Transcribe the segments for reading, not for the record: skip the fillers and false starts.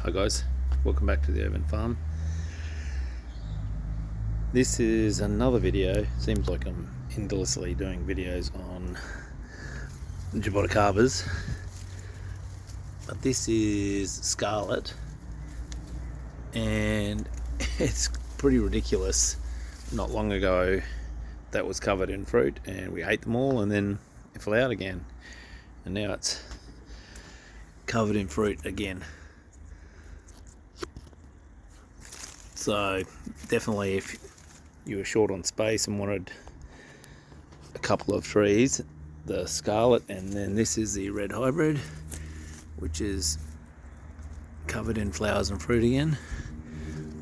Hi guys, welcome back to the Urban Farm. This is another video. Seems like I'm endlessly doing videos on Jaboticabas, but this is Scarlet, and it's pretty ridiculous. Not long ago that was covered in fruit and we ate them all, and then it fell out again, and now it's covered in fruit again. So definitely, if you were short on space and wanted a couple of trees, the Scarlet, and then this is the red hybrid, which is covered in flowers and fruit again.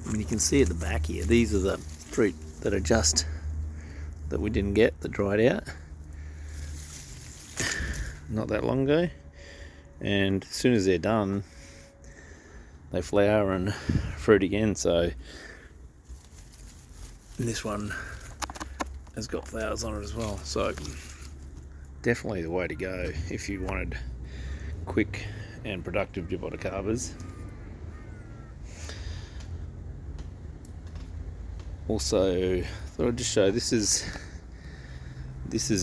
I mean, you can see at the back here, these are the fruit that we didn't get, that dried out not that long ago, and as soon as they're done they flower and fruit again. So this one has got flowers on it as well, so definitely the way to go if you wanted quick and productive Jaboticabas. Also, thought I'd just show, this is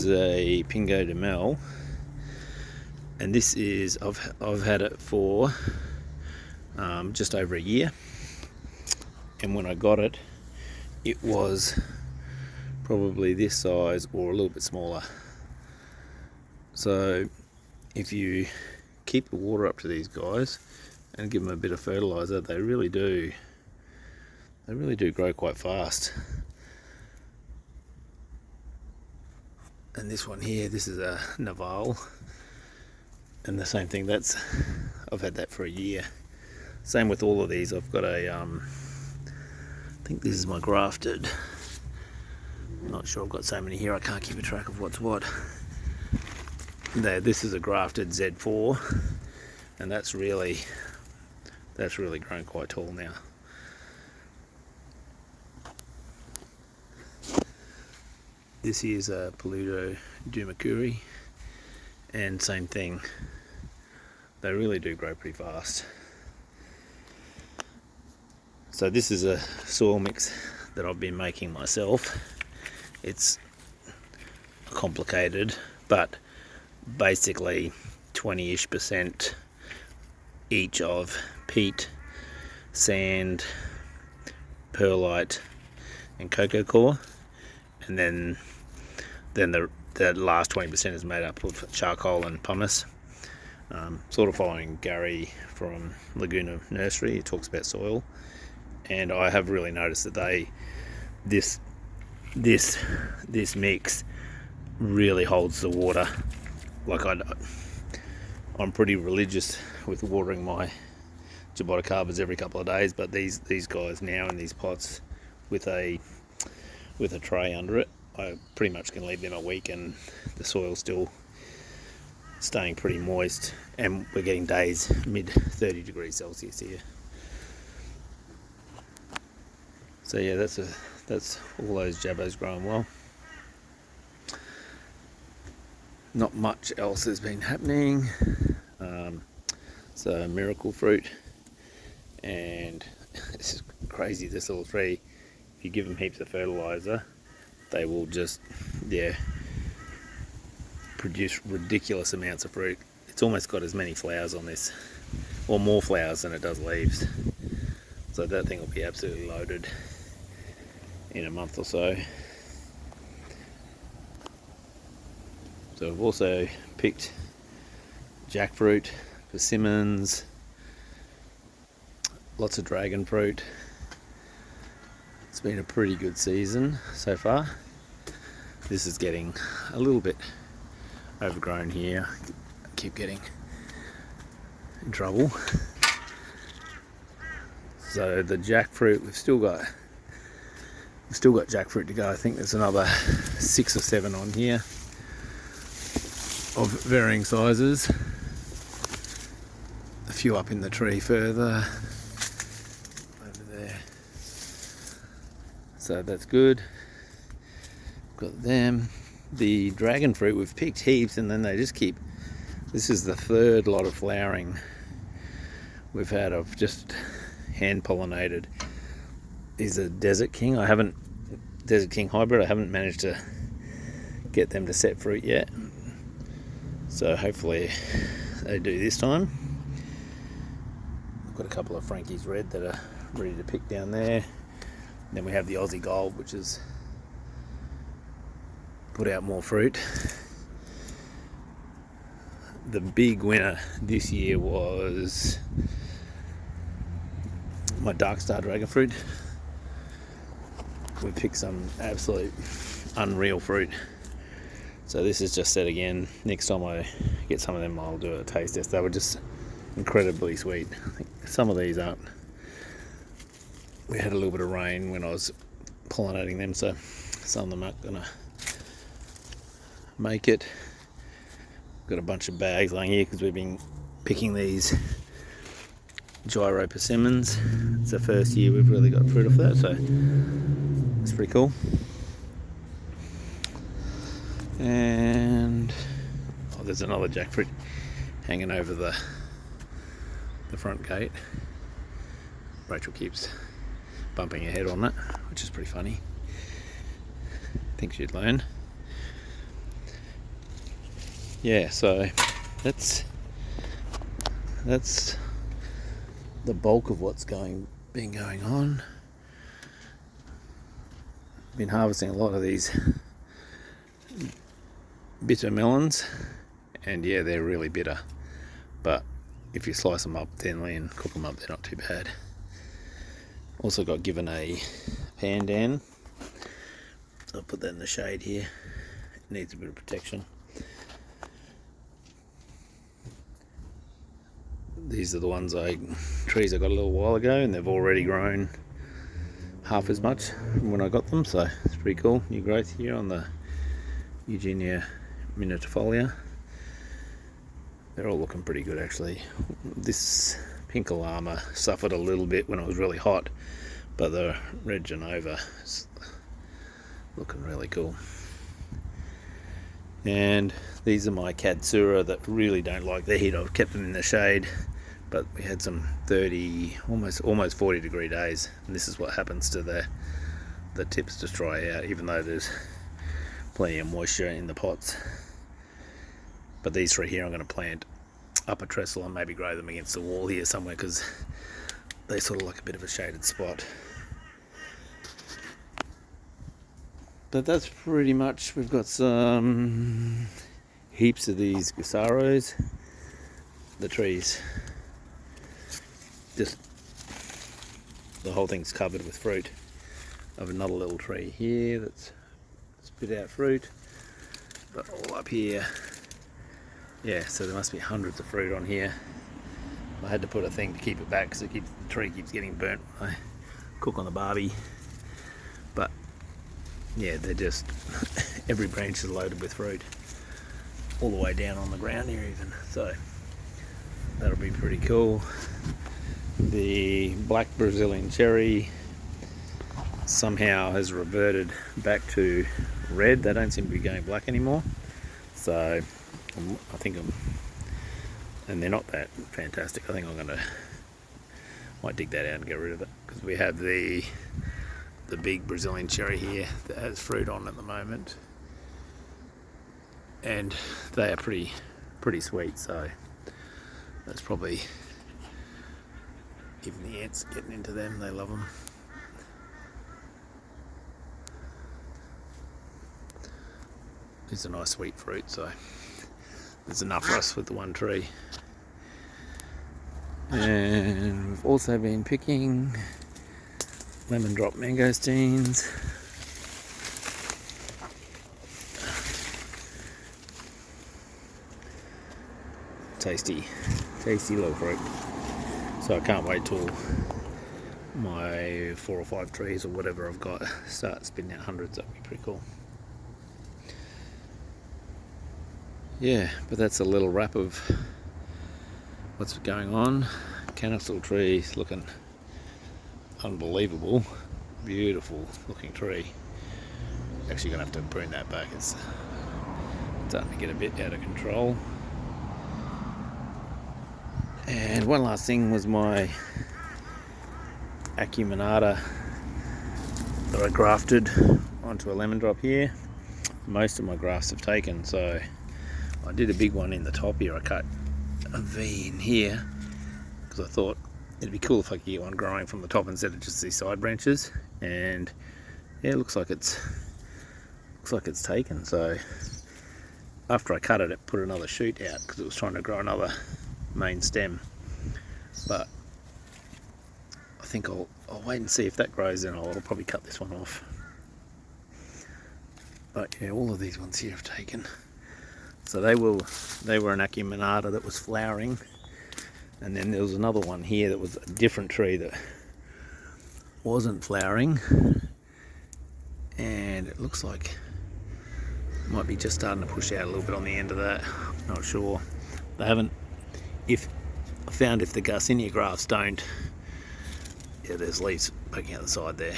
a Pingo de Mel, and this is I've had it for just over a year, and when I got it, it was probably this size or a little bit smaller. So if you keep the water up to these guys and give them a bit of fertilizer, they really do grow quite fast. And this one here, this is a Naval, and the same thing, I've had that for a year. Same with all of these. I've got a I think this is my grafted. I'm not sure, I've got so many here I can't keep a track of what's what. There, this is a grafted Z4, and that's really grown quite tall now. This is a Paludo Dumakuri, and same thing, they really do grow pretty fast. So this is a soil mix that I've been making myself. It's complicated, but basically 20-ish% each of peat, sand, perlite and cocoa coir, and then the last 20% is made up of charcoal and pumice. Sort of following Gary from Laguna Nursery, he talks about soil, and I have really noticed that this mix really holds the water. Like, I'm pretty religious with watering my Jaboticabas every couple of days, but these guys now in these pots with a tray under it, I pretty much can leave them a week and the soil's still staying pretty moist, and we're getting days mid 30 degrees Celsius here. So yeah, that's all those Jabos growing well. Not much else has been happening. So miracle fruit, and this is crazy, this little tree, if you give them heaps of fertilizer, they will just produce ridiculous amounts of fruit. It's almost got as many flowers on this, or more flowers than it does leaves. So that thing will be absolutely loaded in a month or so. So I've also picked jackfruit, persimmons, lots of dragon fruit. It's been a pretty good season so far. This is getting a little bit overgrown here. I keep getting in trouble. So the jackfruit, we've still got jackfruit to go. I think there's another 6 or 7 on here of varying sizes. A few up in the tree further over there. So that's good. Got them. The dragon fruit, we've picked heaps, and then they just keep, this is the third lot of flowering we've had, I've just hand pollinated, is a Desert King. Desert King hybrid, I haven't managed to get them to set fruit yet. So hopefully they do this time. I've got a couple of Frankie's Red that are ready to pick down there. Then we have the Aussie Gold, which has put out more fruit. The big winner this year was my Dark Star Dragon fruit. We picked some absolute unreal fruit. So this is just set again. Next time I get some of them, I'll do a taste test. They were just incredibly sweet. I think some of these aren't. We had a little bit of rain when I was pollinating them, so some of them aren't gonna make it. Got a bunch of bags lying here because we've been picking these Gyro persimmons. It's the first year we've really got fruit off that, so it's pretty cool. And there's another jackfruit hanging over the front gate. Rachel keeps bumping her head on it, which is pretty funny. I think she'd learn. Yeah, so that's the bulk of what's been going on. Been harvesting a lot of these bitter melons, and yeah, they're really bitter, but if you slice them up thinly and cook them up, they're not too bad. Also got given a pandan. I'll put that in the shade here. It needs a bit of protection. These are the trees I got a little while ago, and they've already grown half as much from when I got them, so it's pretty cool. New growth here on the Eugenia minutifolia. They're all looking pretty good actually. This pink Alama suffered a little bit when it was really hot, but the red Genova is looking really cool. And these are my Katsura that really don't like the heat. I've kept them in the shade, but we had some 30, almost 40 degree days, and this is what happens to the tips just dry out, even though there's plenty of moisture in the pots. But these three here I'm going to plant up a trestle and maybe grow them against the wall here somewhere, because they sort of like a bit of a shaded spot. But that's pretty much, we've got some heaps of these Gusaros. The trees, just the whole thing's covered with fruit. I have another little tree here that's spit out fruit, but all up here, yeah, so there must be hundreds of fruit on here. I had to put a thing to keep it back because the tree keeps getting burnt when I cook on the barbie. But yeah, they're just every branch is loaded with fruit, all the way down on the ground here even, so that'll be pretty cool. The black Brazilian cherry somehow has reverted back to red. They don't seem to be going black anymore, so I think and they're not that fantastic. I think might dig that out and get rid of it, because we have the big Brazilian cherry here that has fruit on at the moment, and they are pretty sweet, so that's probably, even the ants getting into them, they love them. It's a nice sweet fruit, so there's enough for us with the one tree. And we've also been picking lemon drop mangosteens. Tasty little fruit. So I can't wait till my 4 or 5 trees or whatever I've got start spitting out hundreds. That'd be pretty cool. Yeah, but that's a little wrap of what's going on. Canister trees looking unbelievable. Beautiful looking tree. Actually gonna have to prune that back. It's starting to get a bit out of control. And one last thing was my Acuminata that I grafted onto a lemon drop here. Most of my grafts have taken, so I did a big one in the top here. I cut a V in here because I thought it'd be cool if I could get one growing from the top instead of just these side branches. And yeah, it looks like it's taken. So after I cut it, it put another shoot out because it was trying to grow another main stem. But I think I'll wait and see if that grows, and I'll probably cut this one off. But yeah, all of these ones here have taken. So they were an Acuminata that was flowering, and then there was another one here that was a different tree that wasn't flowering, and it looks like it might be just starting to push out a little bit on the end of that. Not sure. They haven't. If I found if the Garcinia grafts don't, yeah, there's leaves poking out the side there.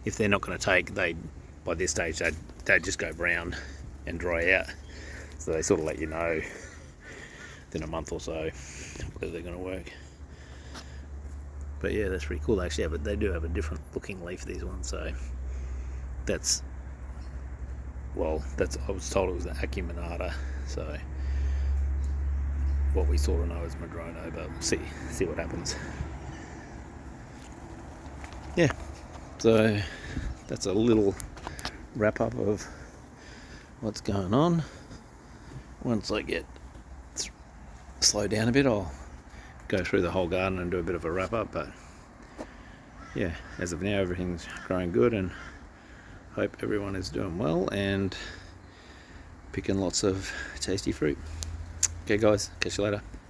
If they're not going to take, by this stage they'd just go brown and dry out. So they sort of let you know within a month or so whether they're going to work. But yeah, that's pretty cool actually. But they do have a different looking leaf, these ones. So that's I was told it was the Acuminata. So what we sort of know is Madrono, but we'll see what happens. Yeah, so that's a little wrap up of what's going on. Once I get slow down a bit, I'll go through the whole garden and do a bit of a wrap up. But yeah, as of now, everything's growing good, and hope everyone is doing well and picking lots of tasty fruit. Okay guys, catch you later.